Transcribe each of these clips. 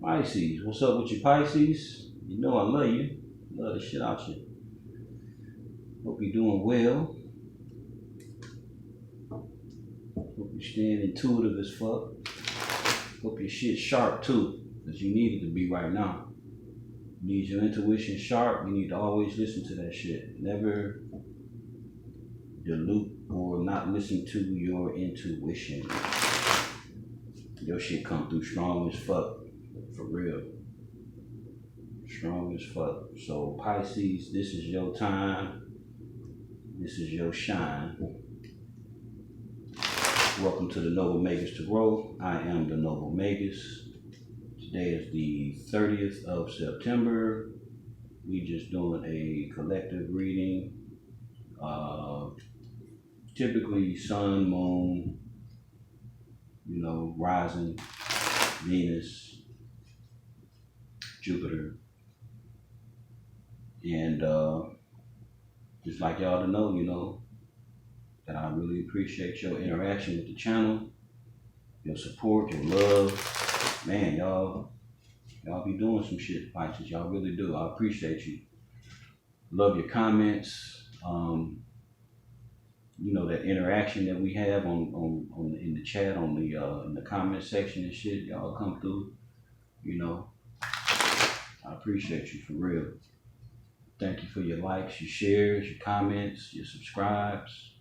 Pisces, what's up with you Pisces? You know I love you. Love the shit out you. Hope you're doing well. Hope you're staying intuitive as fuck. Hope your shit's sharp too, because you need it to be right now. You need your intuition sharp. You need to always listen to that shit. Never dilute or not listen to your intuition. Your shit come through strong as fuck. For real. Strong as fuck. So Pisces, this is your time. This is your shine. Welcome to the Noble Magus Tarot. I am the Noble Magus. Today is the 30th of September. We just doing a collective reading. Typically sun, moon, rising, Venus, Jupiter. And just like y'all to know, that I really appreciate your interaction with the channel, your support, your love. Man, y'all be doing some shit, Pisces. Y'all really do. I appreciate you. Love your comments. That interaction that we have on in the chat, in the comment section and shit. Y'all come through. I appreciate you for real. Thank you for your likes, your shares, your comments, your subscribes,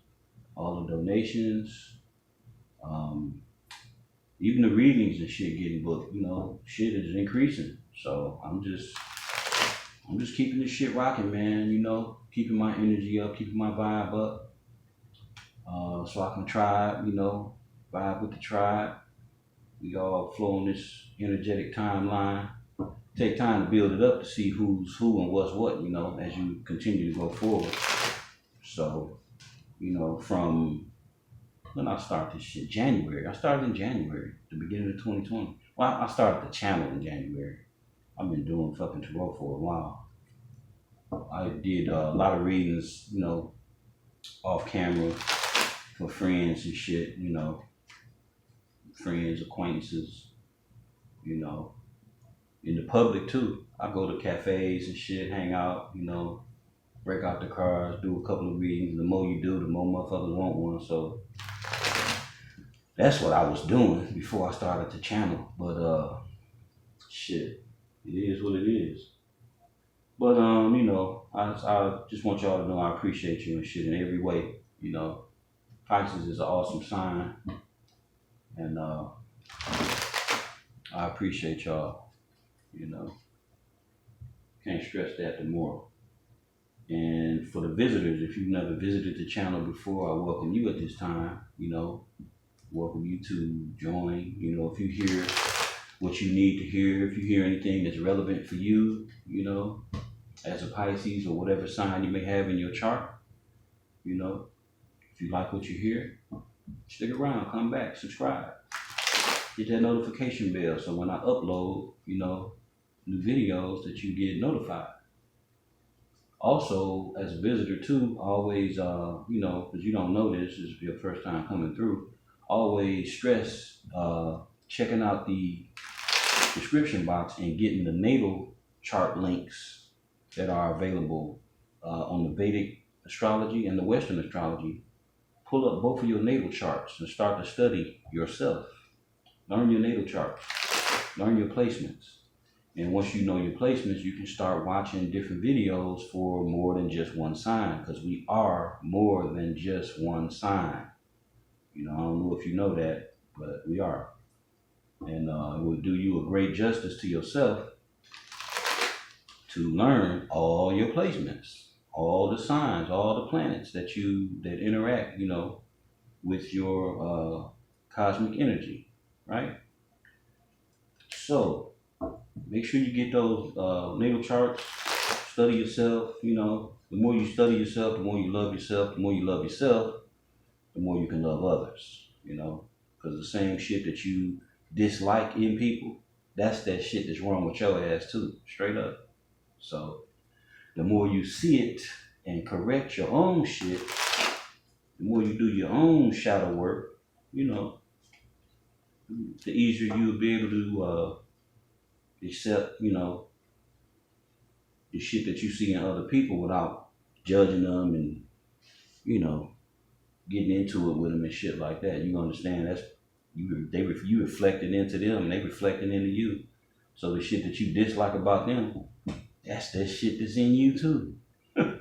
all the donations, even the readings and shit getting booked. Shit is increasing. So I'm just keeping this shit rocking, man. Keeping my energy up, keeping my vibe up, so I can vibe with the tribe. We all flow on this energetic timeline. Take time to build it up to see who's who and what's what, as you continue to go forward. So, from when I started this shit, January. I started in January, the beginning of 2020. Well, I started the channel in January. I've been doing fucking tarot for a while. I did a lot of readings, off camera for friends and shit, friends, acquaintances, in the public too. I go to cafes and shit, hang out, break out the cards, do a couple of readings. The more you do, the more motherfuckers want one. So that's what I was doing before I started the channel. But shit, it is what it is. But I just want y'all to know I appreciate you and shit in every way. Pisces is an awesome sign, and I appreciate y'all. Can't stress that the more. And for the visitors, if you've never visited the channel before, I welcome you at this time. Welcome you to join. If you hear what you need to hear, if you hear anything that's relevant for you, as a Pisces or whatever sign you may have in your chart, if you like what you hear, stick around, come back, subscribe, hit that notification bell so when I upload, new videos that you get notified. Also, as a visitor too, always, because you don't know this is your first time coming through, always stress checking out the description box and getting the natal chart links that are available on the Vedic astrology and the Western astrology. Pull up both of your natal charts and start to study yourself. Learn your natal chart. Learn your placements. And once you know your placements, you can start watching different videos for more than just one sign, because we are more than just one sign. I don't know if you know that, but we are. And it will do you a great justice to yourself to learn all your placements, all the signs, all the planets that interact, with your cosmic energy, right? So make sure you get those natal charts. Study yourself. The more you study yourself, the more you love yourself. The more you love yourself, the more you can love others. Because the same shit that you dislike in people, that's that shit that's wrong with your ass too, straight up. So the more you see it and correct your own shit, the more you do your own shadow work, the easier you'll be able to accept, you know, the shit that you see in other people without judging them and, you know, getting into it with them and shit like that. You understand that's you reflecting into them and they reflecting into you. So the shit that you dislike about them, that's that shit that's in you too. You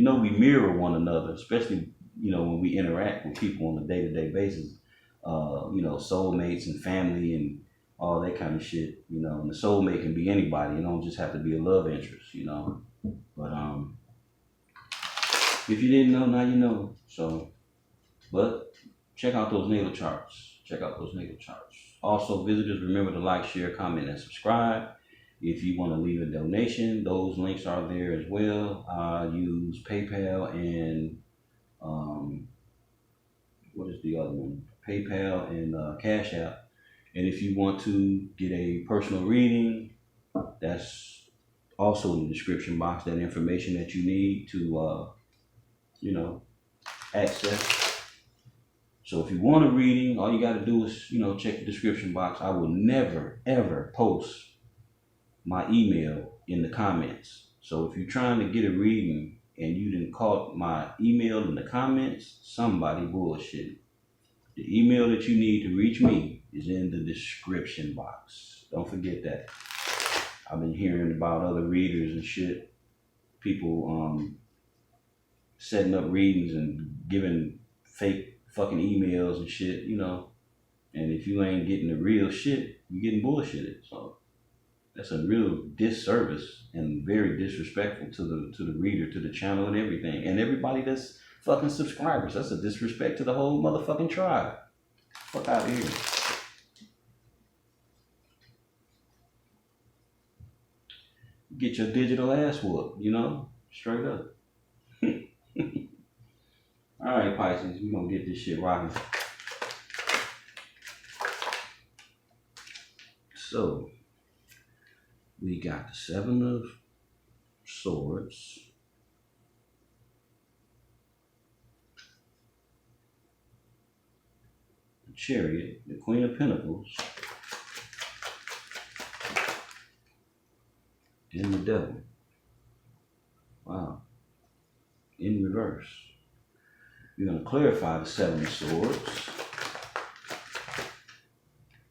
know we mirror one another, especially, you know, when we interact with people on a day-to-day basis. You know, soulmates and family and all that kind of shit. You know, and the soulmate can be anybody. You don't just have to be a love interest. You know, but if you didn't know, now you know. So, but check out those natal charts. Check out those natal charts. Also, visitors, remember to like, share, comment, and subscribe. If you want to leave a donation, those links are there as well. Use PayPal and what is the other one? PayPal and Cash App. And if you want to get a personal reading, that's also in the description box. That information that you need to, you know, access. So if you want a reading, all you got to do is, you know, check the description box. I will never, ever post my email in the comments. So if you're trying to get a reading and you didn't call my email in the comments, somebody bullshit. The email that you need to reach me is in the description box. Don't forget that. I've been hearing about other readers and shit. People setting up readings and giving fake fucking emails and shit, you know. And if you ain't getting the real shit, you're getting bullshitted. So that's a real disservice and very disrespectful to the reader, to the channel and everything. And everybody that's fucking subscribers. That's a disrespect to the whole motherfucking tribe. Fuck out of here. Get your digital ass whooped, you know? Straight up. Alright, Pisces, we're gonna get this shit rocking. So, we got the Seven of Swords. The Chariot, the Queen of Pentacles, and the Devil. Wow. In reverse. We're going to clarify the Seven of Swords.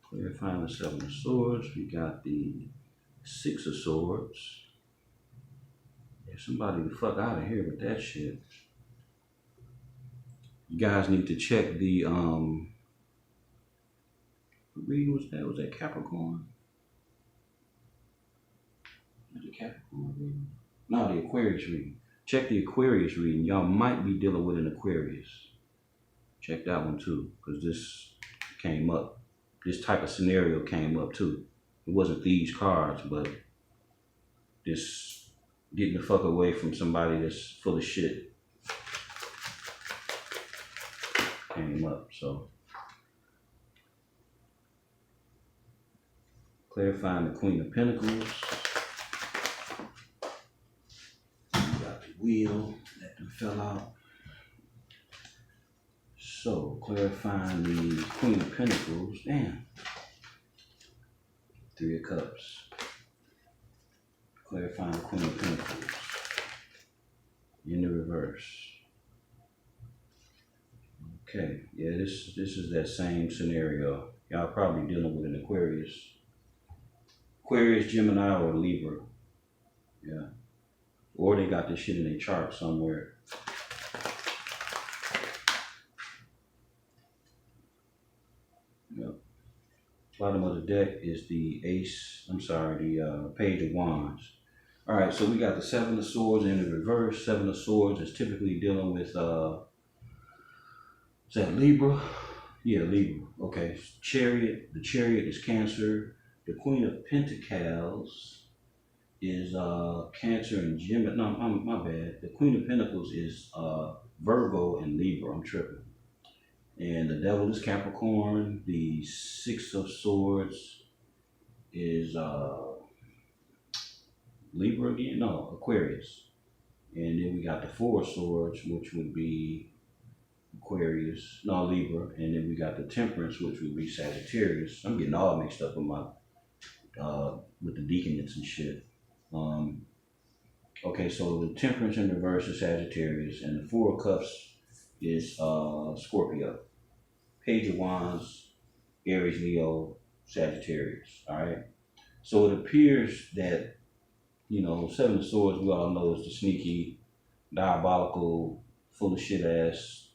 Clarifying the Seven of Swords, we got the Six of Swords. Yeah, somebody the fuck out of here with that shit. You guys need to check the what reading was that? Was that Capricorn? Was it Capricorn reading? No, the Aquarius reading. Check the Aquarius reading. Y'all might be dealing with an Aquarius. Check that one too, because this came up. This type of scenario came up too. It wasn't these cards, but this getting the fuck away from somebody that's full of shit came up. So clarifying the Queen of Pentacles. We got the Wheel that fell out. So clarifying the Queen of Pentacles. Damn. Three of Cups. Clarifying the Queen of Pentacles. In the reverse. Okay, yeah, this is that same scenario. Y'all probably dealing with an Aquarius. Aquarius, Gemini, or Libra. Yeah. Or they got this shit in their chart somewhere. Yep. Bottom of the deck is the Page of Wands. All right, so we got the Seven of Swords in the reverse. Seven of Swords is typically dealing with, is that Libra? Yeah, Libra. Okay, Chariot. The Chariot is Cancer. The Queen of Pentacles is Cancer and Gemini. No, my bad. The Queen of Pentacles is Virgo and Libra. I'm tripping. And the Devil is Capricorn. The Six of Swords is Libra again? No, Aquarius. And then we got the Four of Swords, which would be Libra. And then we got the Temperance, which would be Sagittarius. I'm getting all mixed up with my with the deaconess and shit. Okay, so the Temperance in reverse is Sagittarius, and the Four of Cups is Scorpio. Page of Wands, Aries, Leo, Sagittarius. All right. So it appears that, you know, Seven of Swords, we all know, is the sneaky, diabolical, full of shit ass,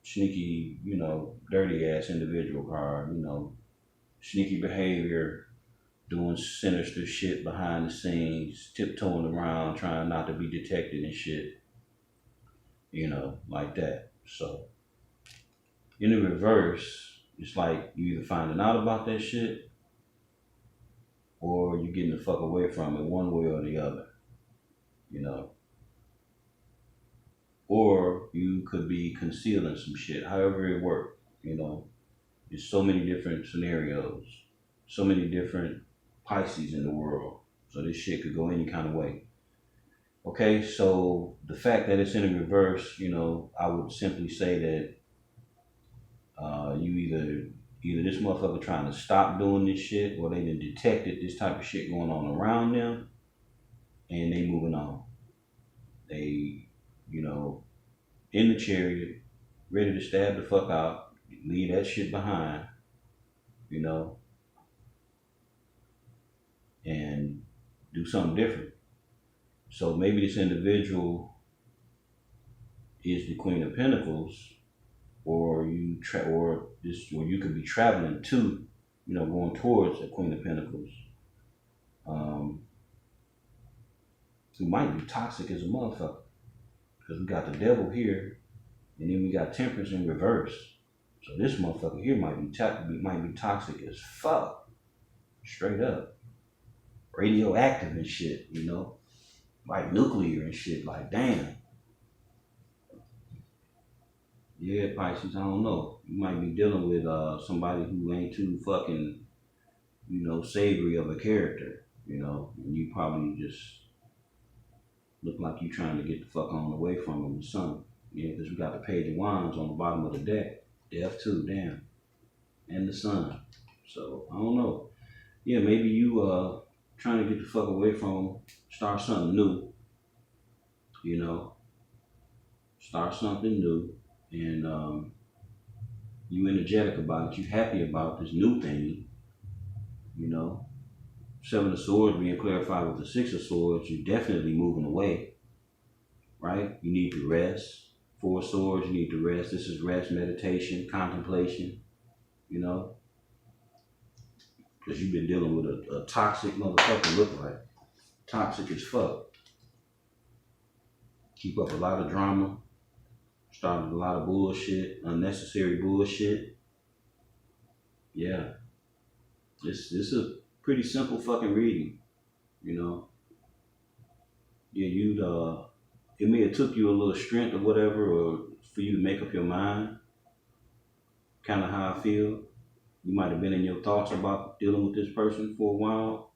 sneaky, you know, dirty ass individual card, you know, sneaky behavior, doing sinister shit behind the scenes, tiptoeing around, trying not to be detected and shit, you know, like that. So, in the reverse, it's like you either finding out about that shit or you getting the fuck away from it one way or the other, you know. Or you could be concealing some shit, however it worked, you know. There's so many different scenarios, so many different Pisces in the world. So this shit could go any kind of way. Okay, so the fact that it's in a reverse, you know, I would simply say that you either this motherfucker trying to stop doing this shit, or they done detected this type of shit going on around them, and they moving on. They, you know, in the chariot, ready to stab the fuck out, leave that shit behind, you know, and do something different. So maybe this individual is the Queen of Pentacles, or you could be traveling to, you know, going towards the Queen of Pentacles. Who might be toxic as a motherfucker, because we got the Devil here, and then we got Temperance in reverse. So this motherfucker here might be toxic as fuck, straight up, radioactive and shit, you know, like nuclear and shit. Like damn. Yeah, Pisces, I don't know. You might be dealing with somebody who ain't too fucking, you know, savory of a character, you know, and you probably just look like you trying to get the fuck on away from them or something. Yeah, because we got the Page of Wands on the bottom of the deck. Death too, damn. And the Sun. So, I don't know. Yeah, maybe you trying to get the fuck away from them, start something new, you know, start something new, and you energetic about it, you happy about this new thing, you know. Seven of Swords being clarified with the Six of Swords, you're definitely moving away, right? You need to rest. Four of Swords, you need to rest. This is rest, meditation, contemplation, you know, because you've been dealing with a toxic motherfucker, look like. Toxic as fuck. Keep up a lot of drama, started a lot of bullshit, unnecessary bullshit. Yeah. This is a pretty simple fucking reading, you know. Yeah, it may have took you a little strength or whatever, or for you to make up your mind, kind of how I feel. You might have been in your thoughts about dealing with this person for a while,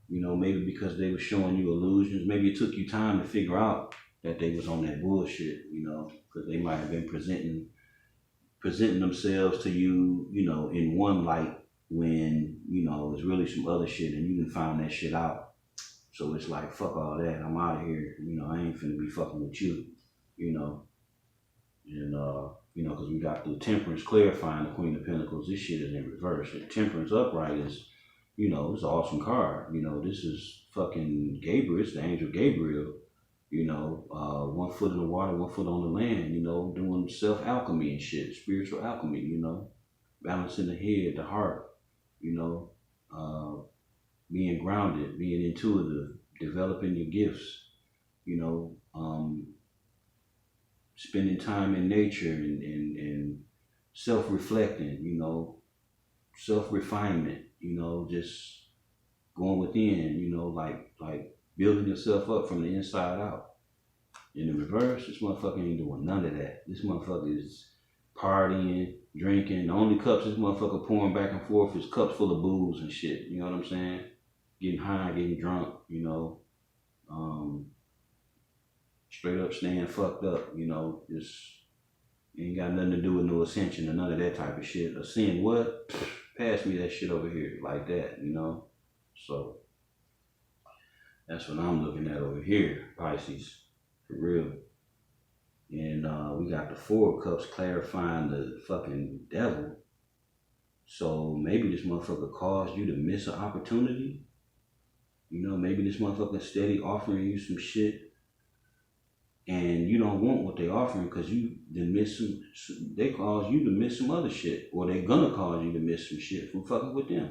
you know, maybe because they were showing you illusions. Maybe it took you time to figure out that they was on that bullshit, you know, because they might have been presenting themselves to you, you know, in one light when, you know, it's really some other shit and you didn't find that shit out. So it's like, fuck all that, I'm out of here, you know, I ain't finna be fucking with you, you know. And, you know, because we got the Temperance clarifying the Queen of Pentacles. This shit is in reverse. And Temperance upright is, you know, it's an awesome card. You know, this is fucking Gabriel. It's the angel Gabriel. You know, 1 foot in the water, 1 foot on the land. You know, doing self-alchemy and shit. Spiritual alchemy, you know. Balancing the head, the heart. You know, being grounded, being intuitive. Developing your gifts. You know, spending time in nature and self-reflecting, you know, self-refinement, you know, just going within, you know, like building yourself up from the inside out. In the reverse, this motherfucker ain't doing none of that. This motherfucker is partying, drinking. The only cups this motherfucker pouring back and forth is cups full of booze and shit. You know what I'm saying? Getting high, getting drunk, you know. Straight up staying fucked up, you know. Just ain't got nothing to do with no ascension or none of that type of shit. Ascend what? Pass me that shit over here, like that, you know. So that's what I'm looking at over here, Pisces, for real. And we got the Four of Cups clarifying the fucking devil. So maybe this motherfucker caused you to miss an opportunity. You know, maybe this motherfucker steady offering you some shit and you don't want what they offering because you done miss they cause you to miss some other shit. Or they gonna cause you to miss some shit from fucking with them.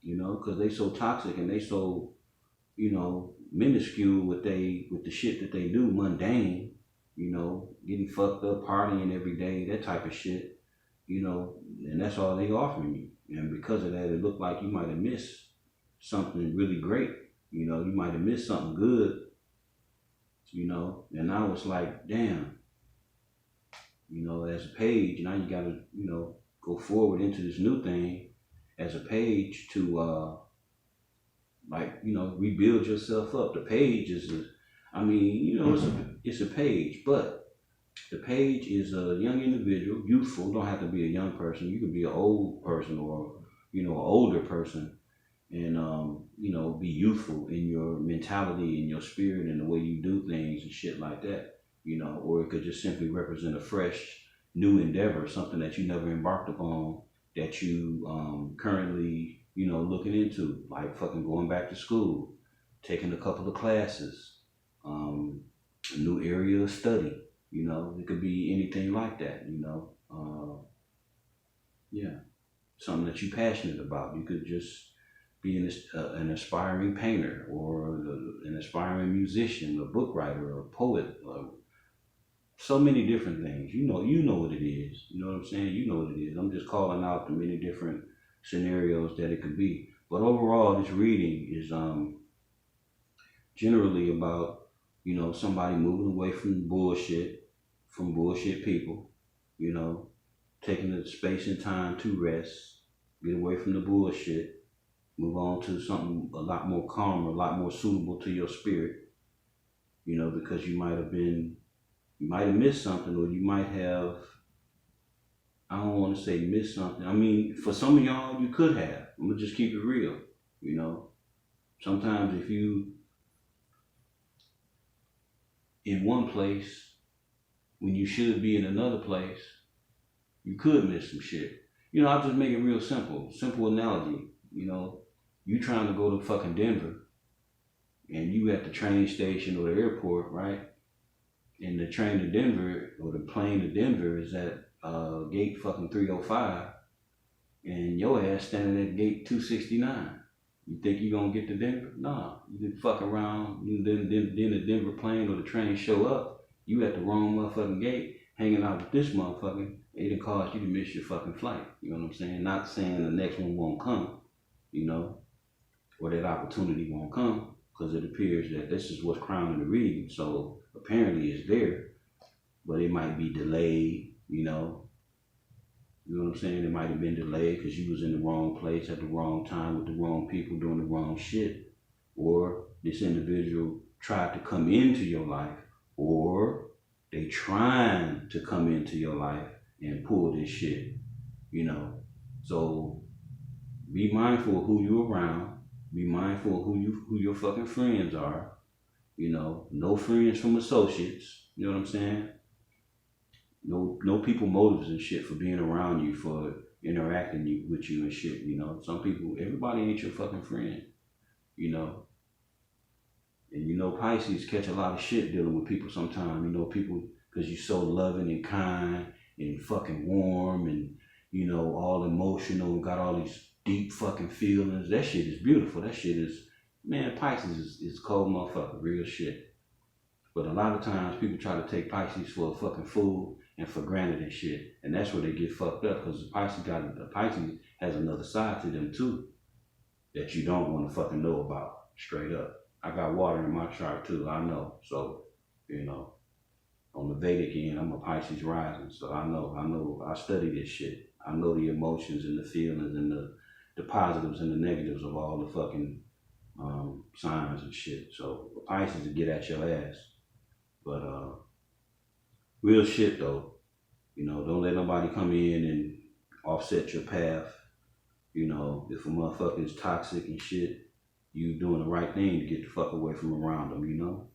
You know, because they so toxic and they so, you know, minuscule with the shit that they do, mundane, you know, getting fucked up, partying every day, that type of shit, you know, and that's all they offering you. And because of that, it looked like you might have missed something really great. You know, you might have missed something good, you know, and now it's like, damn, you know, as a page, now you gotta, you know, go forward into this new thing as a page to, like, you know, rebuild yourself up. The page is I mean, you know, it's a page, but the page is a young individual, youthful, don't have to be a young person. You could be an old person or, you know, an older person and, you know, be youthful in your mentality, in your spirit, and the way you do things and shit like that, you know, or it could just simply represent a fresh, new endeavor, something that you never embarked upon that you currently, you know, looking into, like fucking going back to school, taking a couple of classes, a new area of study, you know, it could be anything like that, you know. Yeah, something that you're passionate about. You could just be an aspiring painter or an aspiring musician, a book writer, a poet, so many different things. You know what it is. You know what I'm saying? You know what it is. I'm just calling out the many different scenarios that it could be. But overall, this reading is generally about, you know, somebody moving away from bullshit people, you know, taking the space and time to rest, get away from the bullshit, move on to something a lot more calm, a lot more suitable to your spirit, you know, because you might have missed something, or you might have, I don't want to say missed something. I mean, for some of y'all, you could have. I'm going to just keep it real, you know. Sometimes if you in one place when you should be in another place, you could miss some shit. You know, I'll just make it real simple. Simple analogy. You know, you trying to go to fucking Denver and you at the train station or the airport, right? And the train to Denver or the plane to Denver is at gate fucking 305 and your ass standing at gate 269. You think you gonna get to Denver? Nah, you can fuck around, then the Denver plane or the train show up, you at the wrong motherfucking gate, hanging out with this motherfucker, it'll cause you to miss your fucking flight. You know what I'm saying? Not saying the next one won't come, you know, or that opportunity won't come, because it appears that this is what's crowning the reading. So apparently it's there, but it might be delayed, you know. You know what I'm saying? It might have been delayed because you was in the wrong place at the wrong time with the wrong people doing the wrong shit. Or this individual tried to come into your life, or they trying to come into your life and pull this shit, you know. So be mindful of who you around. Be mindful of who your fucking friends are. You know, no friends from associates. You know what I'm saying? No people motives and shit for being around you, for interacting with you and shit, you know. Some people, everybody ain't your fucking friend, you know. And you know, Pisces catch a lot of shit dealing with people sometimes, you know, people, because you're so loving and kind and fucking warm and, you know, all emotional, got all these deep fucking feelings. That shit is beautiful. That shit is, man, Pisces is cold motherfucker, real shit. But a lot of times people try to take Pisces for a fucking fool and for granted and shit. And that's where they get fucked up, because Pisces has another side to them too that you don't want to fucking know about, straight up. I got water in my chart too, I know. So, you know, on the Vedic end, I'm a Pisces rising. So I study this shit. I know the emotions and the feelings and the positives and the negatives of all the fucking signs and shit. So Pisces will get at your ass. But real shit though, you know, don't let nobody come in and offset your path You know, if a motherfucker is toxic and shit, you doing the right thing to get the fuck away from around them, you know?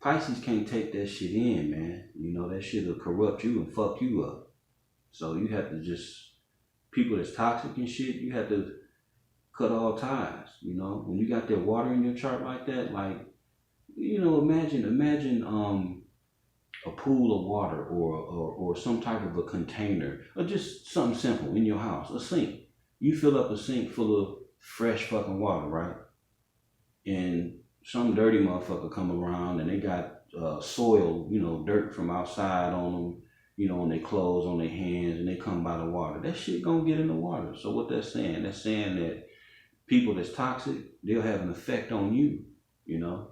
Pisces can't take that shit in, man. You know, that shit will corrupt you and fuck you up. So you have to just, people that's toxic and shit, you have to cut all ties, you know? When you got that water in your chart like that, like, you know, imagine a pool of water or some type of a container or just something simple in your house, a sink. You fill up a sink full of fresh fucking water, right? And some dirty motherfucker come around and they got soil, you know, dirt from outside on them, you know, on their clothes, on their hands, and they come by the water. That shit gonna get in the water. So what that's saying? That's saying that people that's toxic, they'll have an effect on you, you know?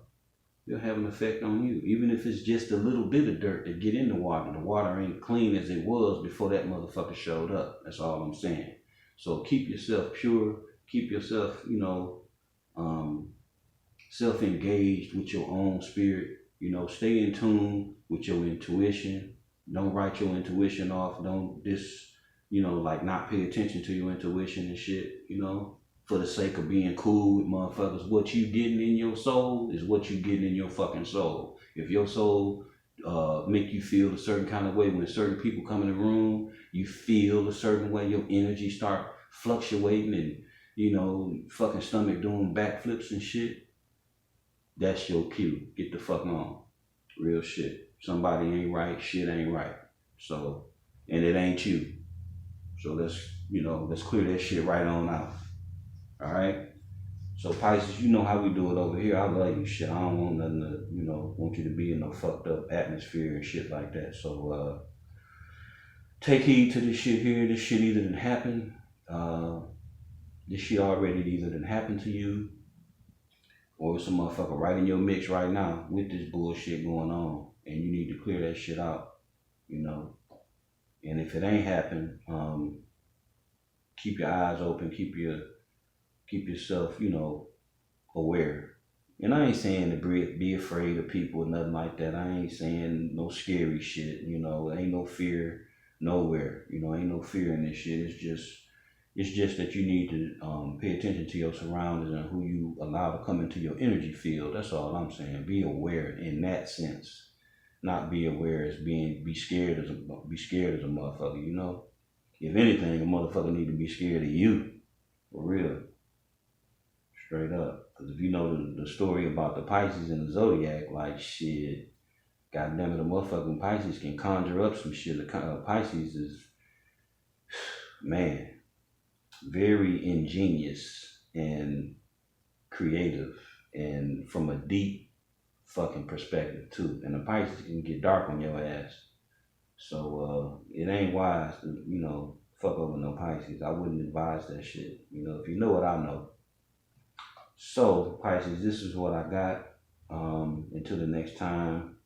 They'll have an effect on you. Even if it's just a little bit of dirt that get in the water. The water ain't clean as it was before that motherfucker showed up. That's all I'm saying. So keep yourself pure. Keep yourself, you know, self-engaged with your own spirit. You know, stay in tune with your intuition. Don't write your intuition off. Don't you know, like not pay attention to your intuition and shit, you know, for the sake of being cool with motherfuckers. What you getting in your soul is what you getting in your fucking soul. If your soul make you feel a certain kind of way when certain people come in the room, you feel a certain way, your energy start fluctuating and, you know, fucking stomach doing backflips and shit, that's your cue. Get the fuck on. Real shit. Somebody ain't right, shit ain't right. So, and it ain't you. So let's clear that shit right on out. All right? So Pisces, you know how we do it over here. I love you, shit. I don't want nothing to, you know, want you to be in no fucked up atmosphere and shit like that. So take heed to this shit here. This shit either didn't happen. This shit already either didn't happen to you, or it's a motherfucker right in your mix right now with this bullshit going on, and you need to clear that shit out, you know. And if it ain't happened, keep your eyes open, keep yourself, you know, aware. And I ain't saying to be afraid of people or nothing like that. I ain't saying no scary shit, you know. Ain't no fear nowhere, you know. Ain't no fear in this shit. It's just that you need to pay attention to your surroundings and who you allow to come into your energy field. That's all I'm saying. Be aware in that sense, not be aware as be scared as a motherfucker. You know, if anything, a motherfucker need to be scared of you, for real, straight up. Because if you know the story about the Pisces and the zodiac, like shit, goddamn it, a motherfucking Pisces can conjure up some shit. The Pisces is, man, very ingenious and creative and from a deep fucking perspective too. And the Pisces can get dark on your ass. So it ain't wise to, you know, fuck over no Pisces. I wouldn't advise that shit. You know, if you know what I know. So Pisces, this is what I got. Until the next time,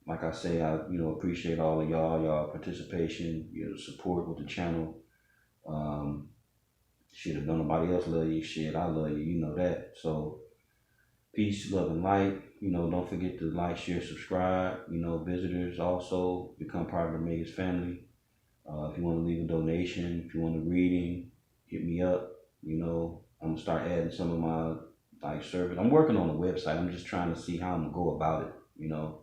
like I say, I, you know, appreciate all of y'all participation, your support with the channel. Shit, if nobody else love you, shit, I love you, you know that. So, peace, love, and light. You know, don't forget to like, share, subscribe. You know, visitors also become part of the Magus family. If you want to leave a donation, if you want a reading, hit me up. You know, I'm going to start adding some of my, like, service. I'm working on a website. I'm just trying to see how I'm going to go about it, you know.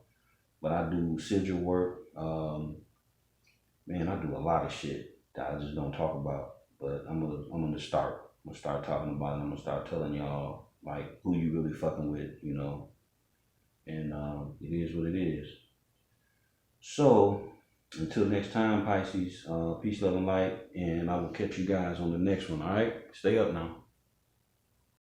But I do sigil work. Man, I do a lot of shit that I just don't talk about. But I'm gonna start talking about it. I'm gonna start telling y'all like who you really fucking with, you know. And it is what it is. So until next time, Pisces, peace, love, and light, and I will catch you guys on the next one. All right, stay up now.